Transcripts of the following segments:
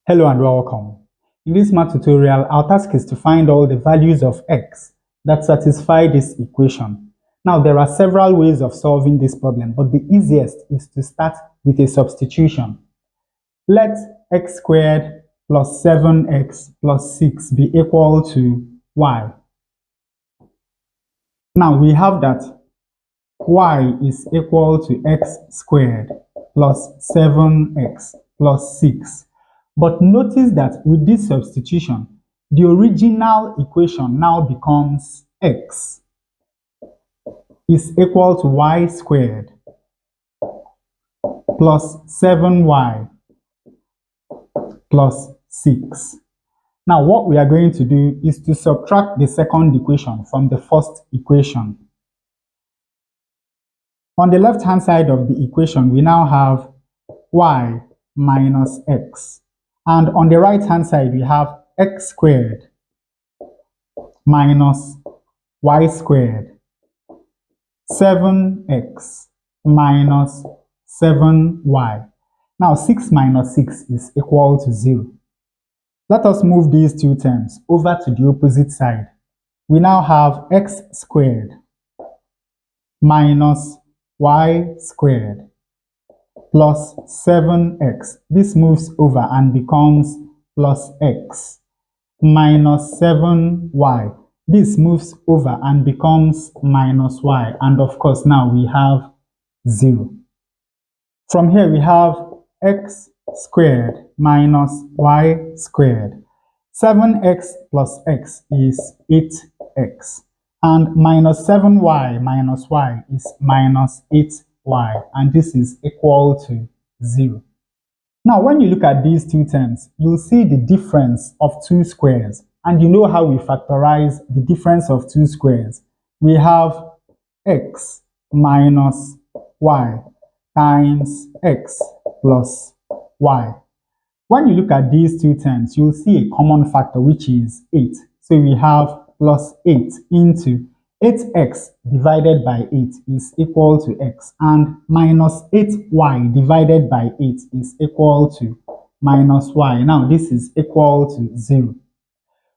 Hello and welcome. In this math tutorial, our task is to find all the values of x that satisfy this equation. Now, there are several ways of solving this problem, but the easiest is to start with a substitution. Let x squared plus 7x plus 6 be equal to y. Now, we have that y is equal to x squared plus 7x plus 6. But notice that with this substitution, the original equation now becomes x is equal to y squared plus 7y plus 6. Now, what we are going to do is to subtract the second equation from the first equation. On the left-hand side of the equation, we now have y minus x. And on the right-hand side, we have x squared minus y squared, 7x minus 7y. Now, 6 minus 6 is equal to 0. Let us move these two terms over to the opposite side. We now have x squared minus y squared plus 7x. This moves over and becomes plus x minus 7y. This moves over and becomes minus y. And of course, now we have 0. From here, we have x squared minus y squared. 7x plus x is 8x. And minus 7y minus y is minus 8y. And this is equal to 0. Now, when you look at these two terms, you'll see the difference of two squares. And you know how we factorize the difference of two squares. We have x minus y times x plus y. When you look at these two terms, you'll see a common factor, which is 8. So we have plus 8 into 8x divided by 8 is equal to x, and minus 8y divided by 8 is equal to minus y. Now, this is equal to 0.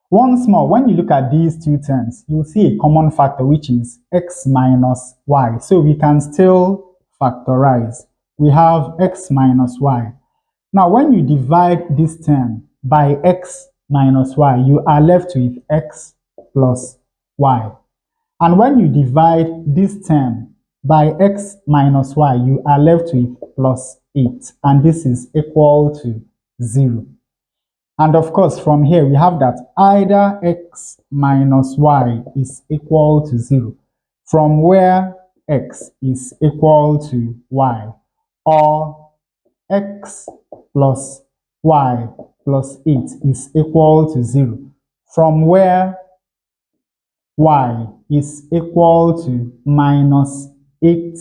Once more, when you look at these two terms, you'll see a common factor, which is x minus y. So we can still factorize. We have x minus y. Now, when you divide this term by x minus y, you are left with x plus y. And when you divide this term by x minus y, you are left with plus 8. And this is equal to 0. And of course, from here, we have that either x minus y is equal to 0, from where x is equal to y, or x plus y plus 8 is equal to 0, from where y is equal to minus 8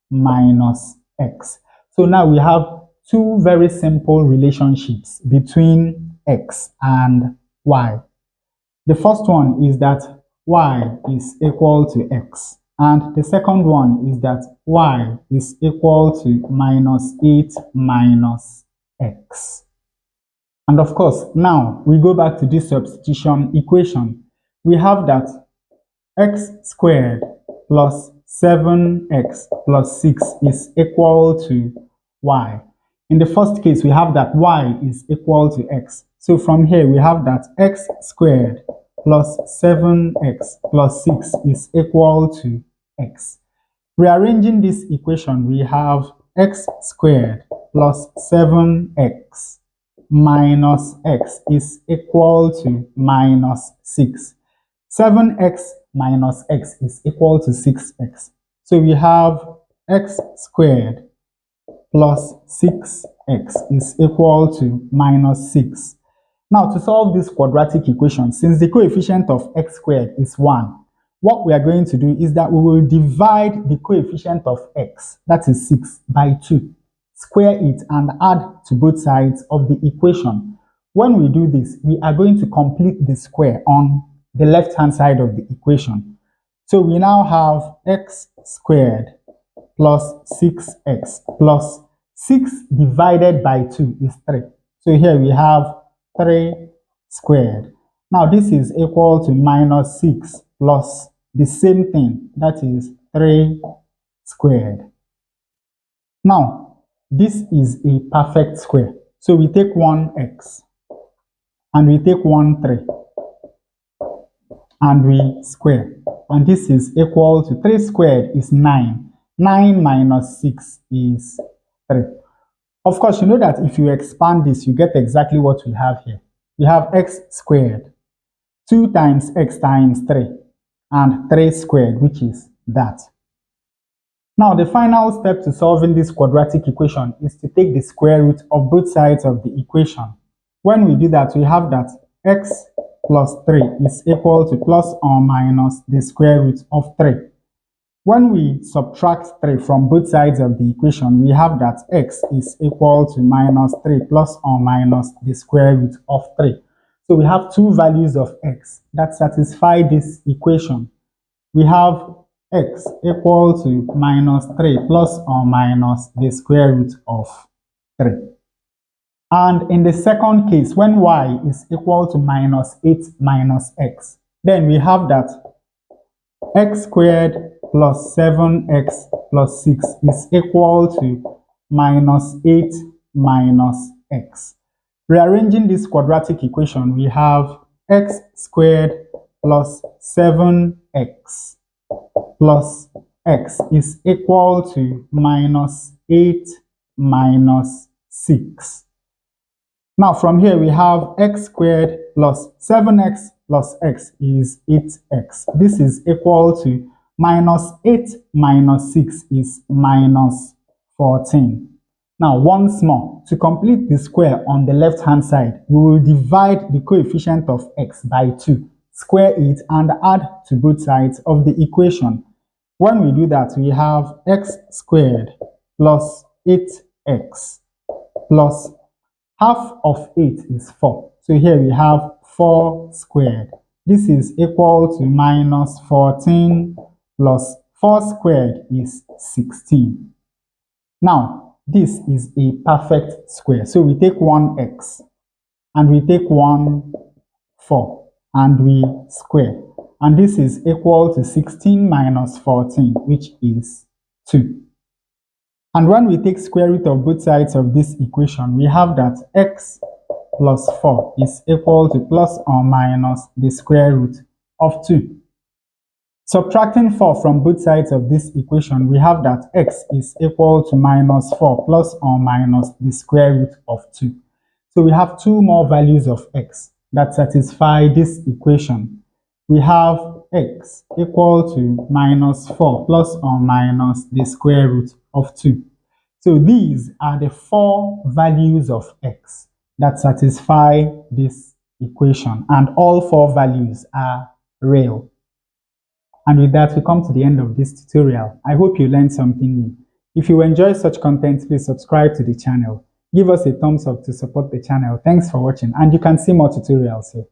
minus x. So now we have two very simple relationships between x and y. The first one is that y is equal to x, and the second one is that y is equal to minus 8 minus x. And of course, now we go back to this substitution equation. We have that x squared plus 7x plus 6 is equal to y. In the first case, we have that y is equal to x. So from here, we have that x squared plus 7x plus 6 is equal to x. Rearranging this equation, we have x squared plus 7x minus x is equal to minus 6. 7x minus x is equal to 6x. So we have x squared plus 6x is equal to minus 6. Now, to solve this quadratic equation, since the coefficient of x squared is 1, what we are going to do is that we will divide the coefficient of x, that is 6, by 2, square it, and add to both sides of the equation. When we do this, we are going to complete the square on the left-hand side of the equation. So we now have x squared plus 6x plus 6 divided by 2 is 3. So here we have 3 squared. Now this is equal to minus 6 plus the same thing, that is 3 squared. Now this is a perfect square. So we take one x and we take one 3 and we square. And this is equal to 3 squared is 9. 9 minus 6 is 3. Of course, you know that if you expand this, you get exactly what we have here. We have x squared, 2 times x times 3, and 3 squared, which is that. Now, the final step to solving this quadratic equation is to take the square root of both sides of the equation. When we do that, we have that x plus 3 is equal to plus or minus the square root of 3. When we subtract 3 from both sides of the equation, we have that x is equal to minus 3 plus or minus the square root of 3. So we have two values of x that satisfy this equation. We have x equal to minus 3 plus or minus the square root of 3. And in the second case, when y is equal to minus 8 minus x, then we have that x squared plus 7x plus 6 is equal to minus 8 minus x. Rearranging this quadratic equation, we have x squared plus 7x plus x is equal to minus 8 minus 6. Now from here we have x squared plus 7x plus x is 8x. This is equal to minus 8 minus 6 is minus 14. Now once more, to complete the square on the left hand side, we will divide the coefficient of x by 2, square it, and add to both sides of the equation. When we do that, we have x squared plus 8x plus half of 8 is 4. So here we have 4 squared. This is equal to minus 14 plus 4 squared is 16. Now, this is a perfect square. So we take one x and we take one 4 and we square. And this is equal to 16 minus 14, which is 2. And when we take square root of both sides of this equation, we have that x plus 4 is equal to plus or minus the square root of 2. Subtracting 4 from both sides of this equation, we have that x is equal to minus 4 plus or minus the square root of 2. So we have two more values of x that satisfy this equation. We have x equal to minus 4 plus or minus the square root of 2. So these are the 4 values of x that satisfy this equation, and all 4 values are real. And with that, we come to the end of this tutorial. I hope you learned something new. If you enjoy such content, please subscribe to the channel. Give us a thumbs up to support the channel. Thanks for watching, and you can see more tutorials here.